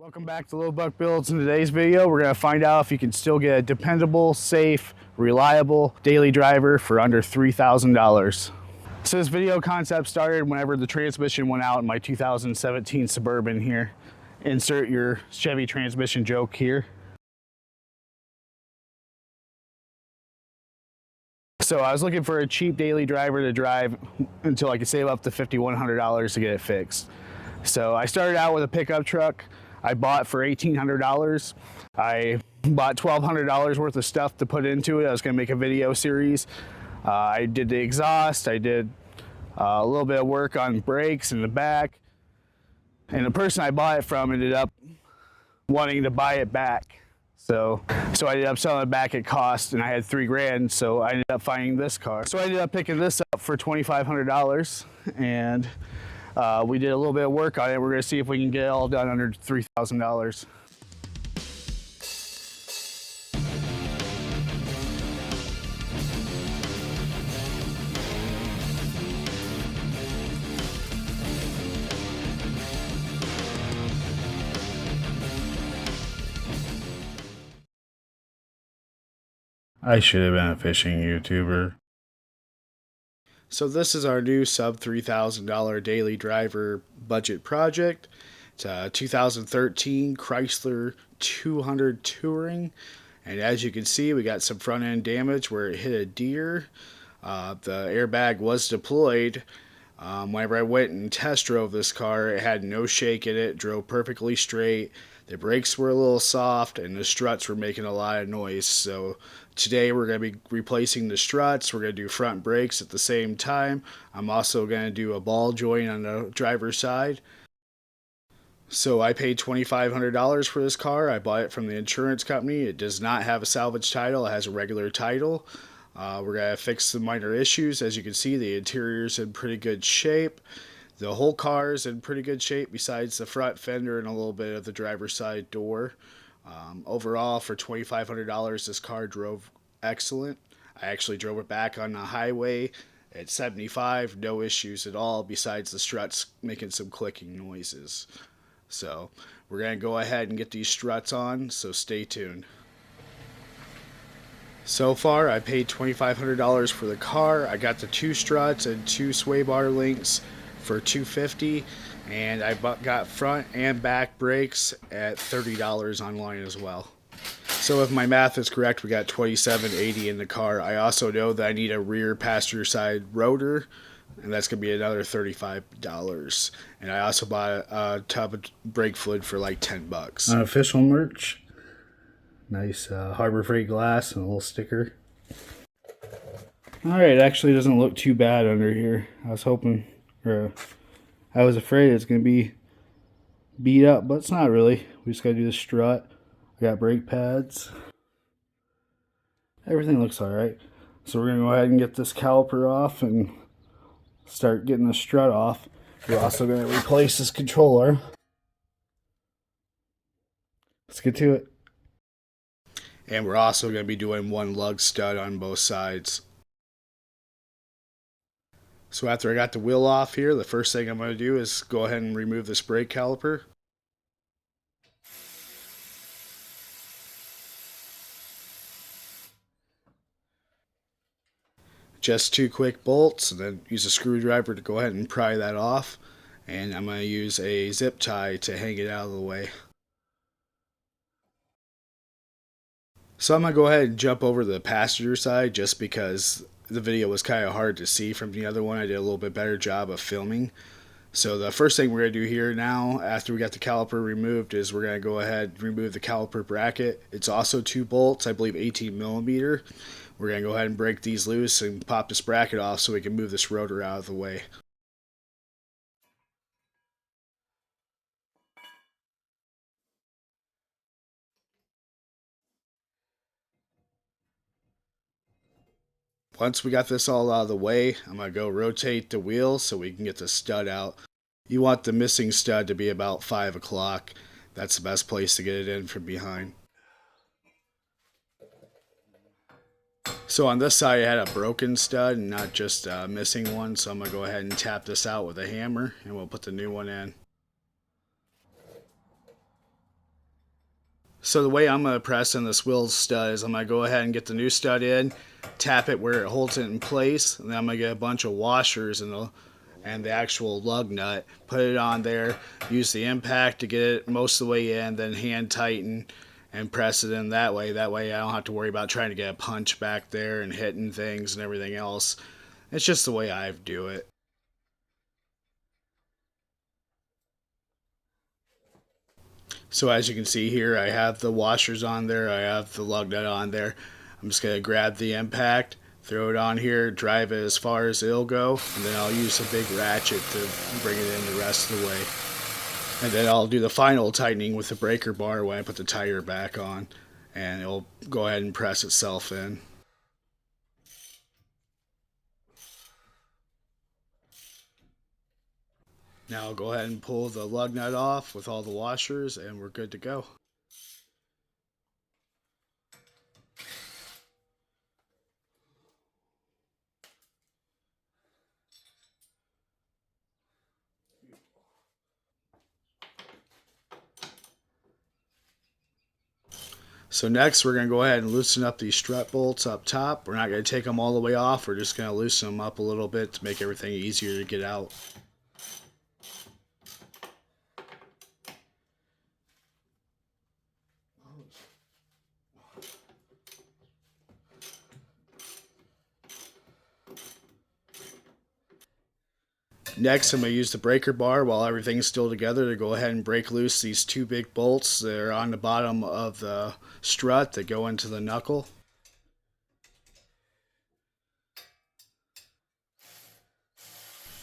Welcome back to Low Buck Builds. In today's video, we're going to find out if you can still get a dependable, safe, reliable daily driver for under $3,000. So this video concept started whenever the transmission went out in my 2017 Suburban here. Insert your Chevy transmission joke here. So I was looking for a cheap daily driver to drive until I could save up to $5,100 to get it fixed. So I started out with a pickup truck. I bought for $1,800. I bought $1,200 worth of stuff to put into it. I was going to make a video series. I did the exhaust. I did a little bit of work on brakes in the back. And the person I bought it from ended up wanting to buy it back. So I ended up selling it back at cost, and I had $3 grand. So I ended up finding this car. So I ended up picking this up for $2,500, and we did a little bit of work on it. We're going to see if we can get it all done under $3,000. I should have been a fishing YouTuber. So this is our new sub $3,000 daily driver budget project. It's a 2013 Chrysler 200 Touring. And as you can see, we got some front end damage where it hit a deer. The airbag was deployed. Whenever I went and test drove this car, it had no shake in it, drove perfectly straight. The brakes were a little soft and the struts were making a lot of noise. So today we're going to be replacing the struts. We're going to do front brakes at the same time. I'm also going to do a ball joint on the driver's side. So I paid $2,500 for this car. I bought it from the insurance company. It does not have a salvage title. It has a regular title. We're going to fix some minor issues. As you can see, the interior's in pretty good shape. The whole car is in pretty good shape besides the front fender and a little bit of the driver's side door. Overall, for $2,500, this car drove excellent. I actually drove it back on the highway at 75, no issues at all besides the struts making some clicking noises. So we're going to go ahead and get these struts on, so stay tuned. So far, I paid $2,500 for the car. I got the 2 struts and 2 sway bar links for $250, and I got front and back brakes at $30 online as well. So if my math is correct, we got $27.80 in the car. I also know that I need a rear passenger side rotor, and that's going to be another $35. And I also bought a tub of brake fluid for like $10. Unofficial merch. Nice Harbor Freight glass and a little sticker. Alright, it actually doesn't look too bad under here. I was afraid it's going to be beat up, but it's not really. We just got to do the strut. I got brake pads. Everything looks alright. So we're going to go ahead and get this caliper off and start getting the strut off. We're also going to replace this controller. Let's get to it. And we're also going to be doing one lug stud on both sides. So after I got the wheel off here, the first thing I'm going to do is go ahead and remove this brake caliper. Just 2 quick bolts, and then use a screwdriver to go ahead and pry that off. And I'm going to use a zip tie to hang it out of the way. So I'm going to go ahead and jump over to the passenger side just because the video was kind of hard to see from the other one. I did a little bit better job of filming. So the first thing we're going to do here now, after we got the caliper removed, is we're going to go ahead and remove the caliper bracket. It's also 2 bolts, I believe 18 millimeter. We're going to go ahead and break these loose and pop this bracket off so we can move this rotor out of the way. Once we got this all out of the way, I'm going to go rotate the wheel so we can get the stud out. You want the missing stud to be about 5 o'clock. That's the best place to get it in from behind. So on this side I had a broken stud and not just a missing one, so I'm going to go ahead and tap this out with a hammer and we'll put the new one in. So the way I'm going to press in this wheel stud is I'm going to go ahead and get the new stud in, tap it where it holds it in place, and then I'm going to get a bunch of washers and the actual lug nut, put it on there, use the impact to get it most of the way in, then hand tighten and press it in that way. That way I don't have to worry about trying to get a punch back there and hitting things and everything else. It's just the way I do it. So as you can see here, I have the washers on there, I have the lug nut on there. I'm just going to grab the impact, throw it on here, drive it as far as it'll go, and then I'll use a big ratchet to bring it in the rest of the way. And then I'll do the final tightening with the breaker bar when I put the tire back on, and it'll go ahead and press itself in. Now I'll go ahead and pull the lug nut off with all the washers, and we're good to go. So next we're going to go ahead and loosen up these strut bolts up top. We're not going to take them all the way off, we're just going to loosen them up a little bit to make everything easier to get out. Next, I'm going to use the breaker bar while everything's still together to go ahead and break loose these two big bolts that are on the bottom of the strut that go into the knuckle.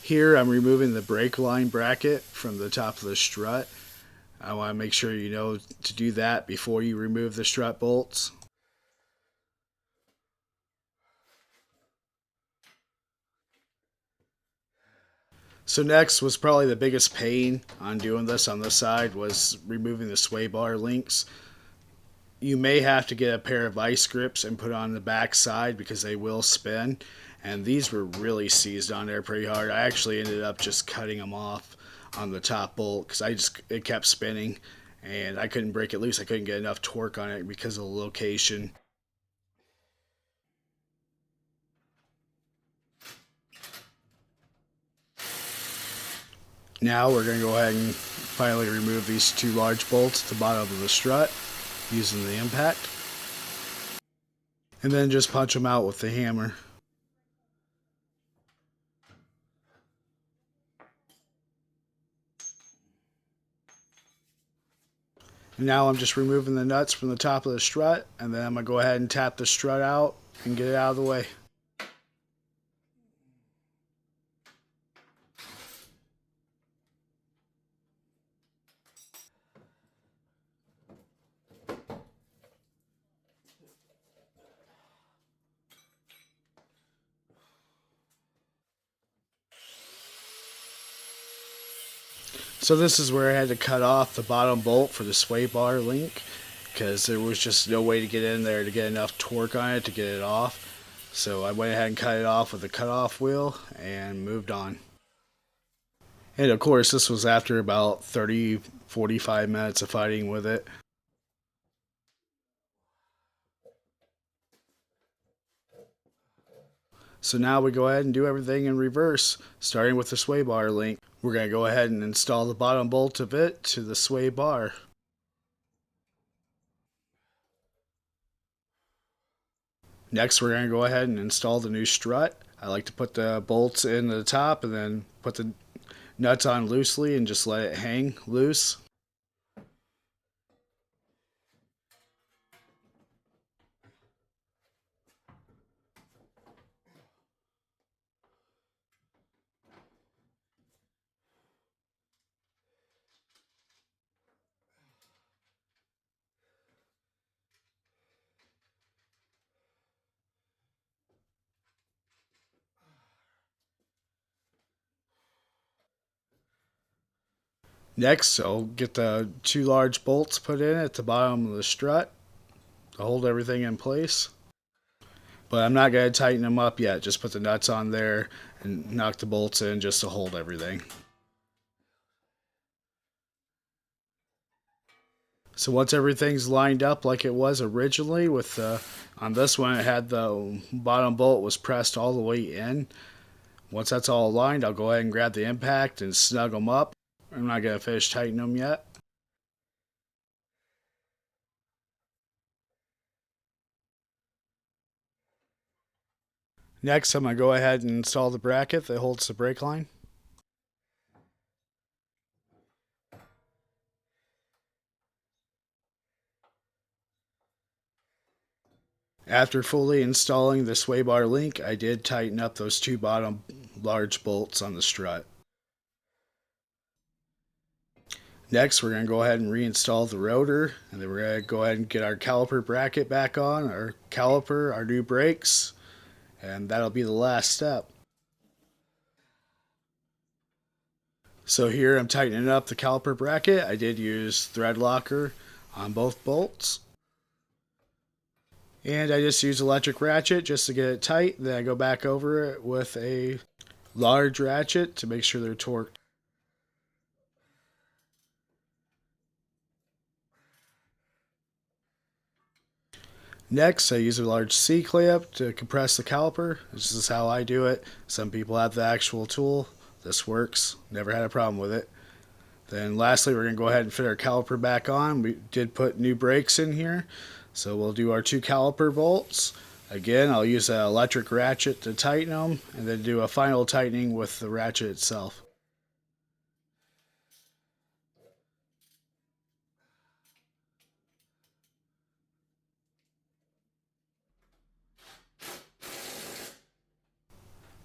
Here I'm removing the brake line bracket from the top of the strut. I want to make sure you know to do that before you remove the strut bolts. So next was probably the biggest pain on doing this on this side was removing the sway bar links. You may have to get a pair of vice grips and put on the back side because they will spin, and these were really seized on there pretty hard. I actually ended up just cutting them off on the top bolt because it kept spinning and I couldn't break it loose. I couldn't get enough torque on it because of the location. Now we're going to go ahead and finally remove these two large bolts at the bottom of the strut using the impact. And then just punch them out with the hammer. And now I'm just removing the nuts from the top of the strut, and then I'm going to go ahead and tap the strut out and get it out of the way. So this is where I had to cut off the bottom bolt for the sway bar link because there was just no way to get in there to get enough torque on it to get it off. So I went ahead and cut it off with a cutoff wheel and moved on. And of course this was after about 30-45 minutes of fighting with it. So now we go ahead and do everything in reverse, starting with the sway bar link. We're going to go ahead and install the bottom bolt of it to the sway bar. Next we're going to go ahead and install the new strut. I like to put the bolts in the top and then put the nuts on loosely and just let it hang loose. Next, I'll get the two large bolts put in at the bottom of the strut to hold everything in place. But I'm not going to tighten them up yet, just put the nuts on there and knock the bolts in just to hold everything. So once everything's lined up like it was originally, with on this one it had the bottom bolt was pressed all the way in. Once that's all aligned, I'll go ahead and grab the impact and snug them up. I'm not going to finish tightening them yet. Next, I'm going to go ahead and install the bracket that holds the brake line. After fully installing the sway bar link, I did tighten up those two bottom large bolts on the strut. Next, we're going to go ahead and reinstall the rotor, and then we're going to go ahead and get our caliper bracket back on, our caliper, our new brakes, and that'll be the last step. So here I'm tightening up the caliper bracket. I did use thread locker on both bolts. And I just use electric ratchet just to get it tight. Then I go back over it with a large ratchet to make sure they're torqued. Next, I use a large C-clamp to compress the caliper. This is how I do it. Some people have the actual tool. This works. Never had a problem with it. Then lastly, we're going to go ahead and fit our caliper back on. We did put new brakes in here. So we'll do our two caliper bolts. Again, I'll use an electric ratchet to tighten them, and then do a final tightening with the ratchet itself.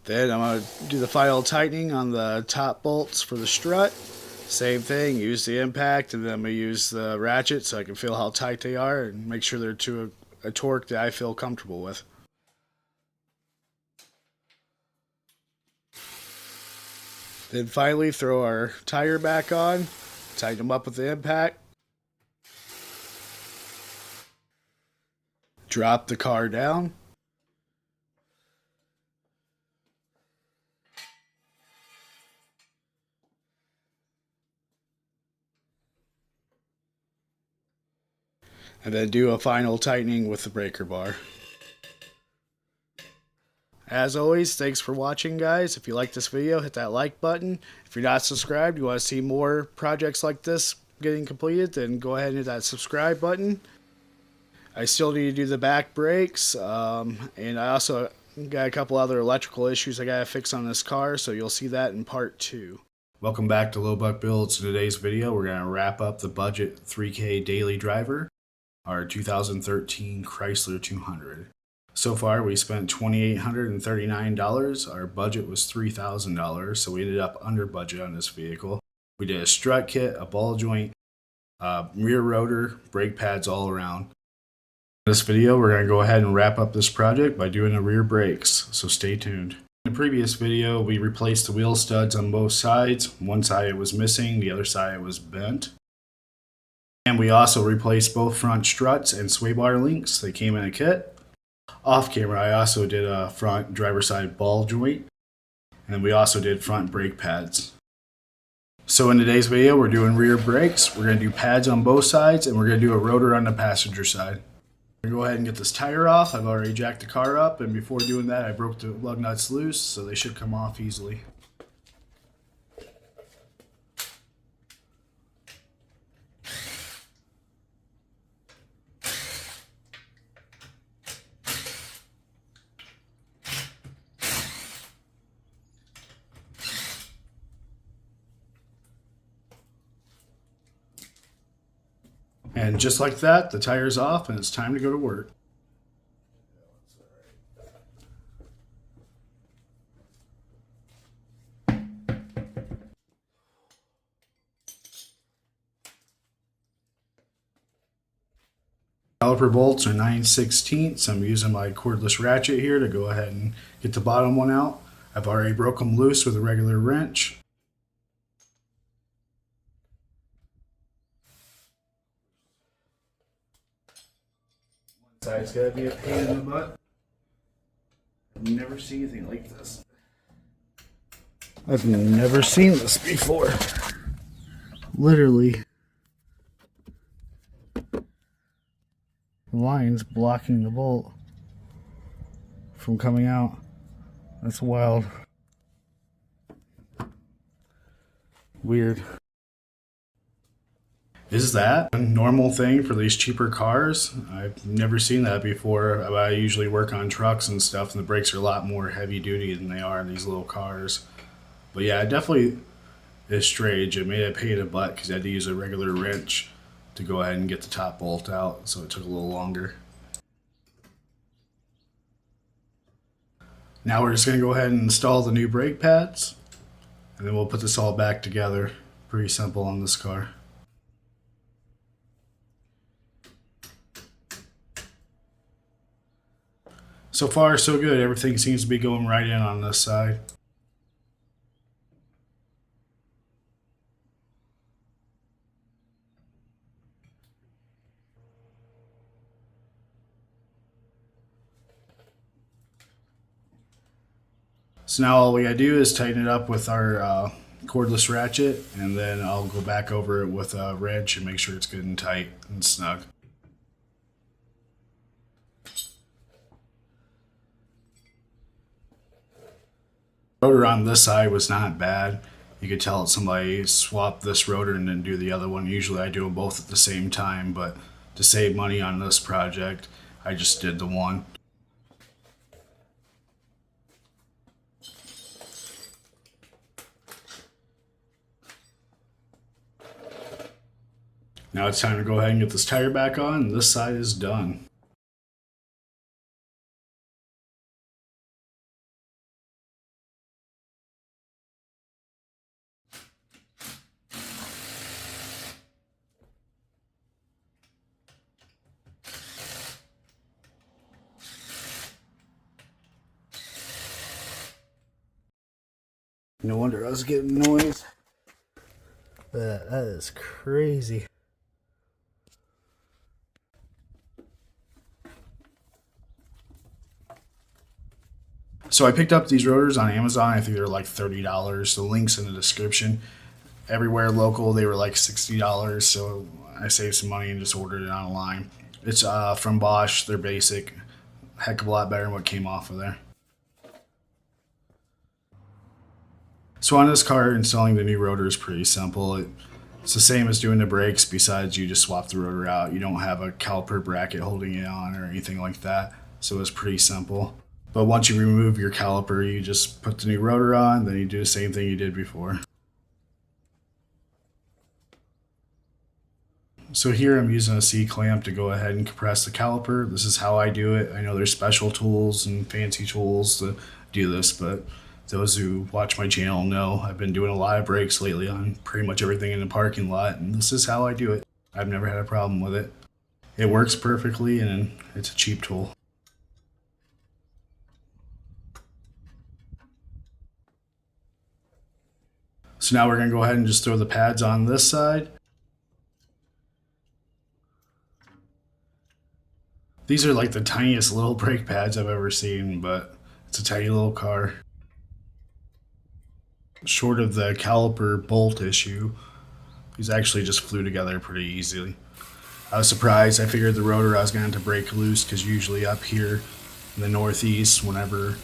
Then I'm going to do the final tightening on the top bolts for the strut. Same thing, use the impact, and then I'm going to use the ratchet so I can feel how tight they are and make sure they're to a torque that I feel comfortable with. Then finally throw our tire back on, tighten them up with the impact. Drop the car down. And then do a final tightening with the breaker bar. As always, thanks for watching, guys. If you like this video, hit that like button. If you're not subscribed, you want to see more projects like this getting completed, then go ahead and hit that subscribe button. I still need to do the back brakes, and I also got a couple other electrical issues I got to fix on this car, so you'll see that in part 2. Welcome back to Low Buck Builds. In today's video, we're going to wrap up the budget 3K daily driver, our 2013 Chrysler 200. So far, we spent $2,839. Our budget was $3,000, so we ended up under budget on this vehicle. We did a strut kit, a ball joint, rear rotor, brake pads all around. In this video, we're going to go ahead and wrap up this project by doing the rear brakes, so stay tuned. In the previous video, we replaced the wheel studs on both sides. One side was missing, the other side was bent. And we also replaced both front struts and sway bar links. They came in a kit. Off camera, I also did a front driver side ball joint. And then we also did front brake pads. So in today's video, we're doing rear brakes. We're going to do pads on both sides, and we're going to do a rotor on the passenger side. I'm going to go ahead and get this tire off. I've already jacked the car up, and before doing that, I broke the lug nuts loose, so they should come off easily. And just like that, the tire's off and it's time to go to work. Caliper bolts are 9/16. I'm using my cordless ratchet here to go ahead and get the bottom one out. I've already broke them loose with a regular wrench. Side's gotta be a pain in the butt. I've never seen anything like this. I've never seen this before. Literally. lines blocking the bolt from coming out. That's wild. Weird. Is that a normal thing for these cheaper cars? I've never seen that before. I usually work on trucks and stuff, and the brakes are a lot more heavy duty than they are in these little cars. But yeah, it definitely is strange. It made a pain in the butt because I had to use a regular wrench to go ahead and get the top bolt out, so it took a little longer. Now we're just going to go ahead and install the new brake pads, and then we'll put this all back together. Pretty simple on this car. So far, so good. Everything seems to be going right in on this side. So now all we gotta do is tighten it up with our cordless ratchet, and then I'll go back over it with a wrench and make sure it's good and tight and snug. Rotor on this side was not bad. You could tell somebody swapped this rotor and then do the other one. Usually I do them both at the same time, but to save money on this project, I just did the one. Now it's time to go ahead and get this tire back on, and this side is done. No wonder I was getting noise. That is crazy. So I picked up these rotors on Amazon. I think they're like $30. The link's in the description. Everywhere local, they were like $60. So I saved some money and just ordered it online. It's from Bosch. They're basic. Heck of a lot better than what came off of there. So on this car, installing the new rotor is pretty simple. It's the same as doing the brakes, besides you just swap the rotor out. You don't have a caliper bracket holding it on or anything like that. So it's pretty simple. But once you remove your caliper, you just put the new rotor on, then you do the same thing you did before. So here I'm using a C-clamp to go ahead and compress the caliper. This is how I do it. I know there's special tools and fancy tools to do this, but those who watch my channel know I've been doing a lot of brakes lately on pretty much everything in the parking lot, and this is how I do it. I've never had a problem with it. It works perfectly, and it's a cheap tool. So now we're going to go ahead and just throw the pads on this side. These are like the tiniest little brake pads I've ever seen, but it's a tiny little car. Short of the caliper bolt issue, these actually just flew together pretty easily. I was surprised. I figured the rotor I was going to have to break loose, because usually up here in the Northeast, whenever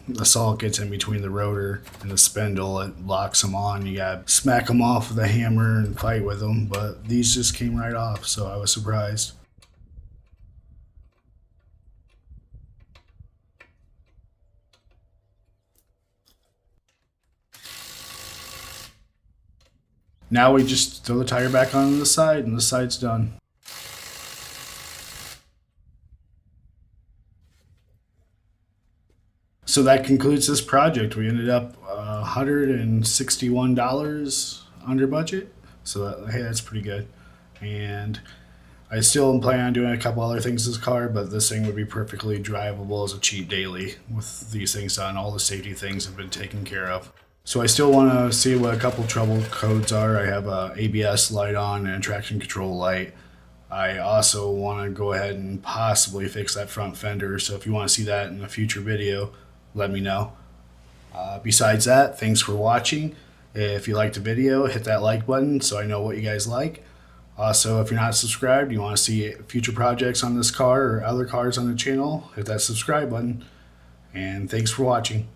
the salt gets in between the rotor and the spindle, it locks them on. You got to smack them off with a hammer and fight with them, but these just came right off, so I was surprised. Now we just throw the tire back on the side, and the side's done. So that concludes this project. We ended up $161 under budget. So hey, that's pretty good. And I still am planning on doing a couple other things to this car, but this thing would be perfectly drivable as a cheap daily with these things done. All the safety things have been taken care of. So I still want to see what a couple trouble codes are. I have a ABS light on and a traction control light. I also want to go ahead and possibly fix that front fender. So if you want to see that in a future video, let me know. Besides that, thanks for watching. If you liked the video, hit that like button so I know what you guys like. Also, if you're not subscribed, you want to see future projects on this car or other cars on the channel, hit that subscribe button. And thanks for watching.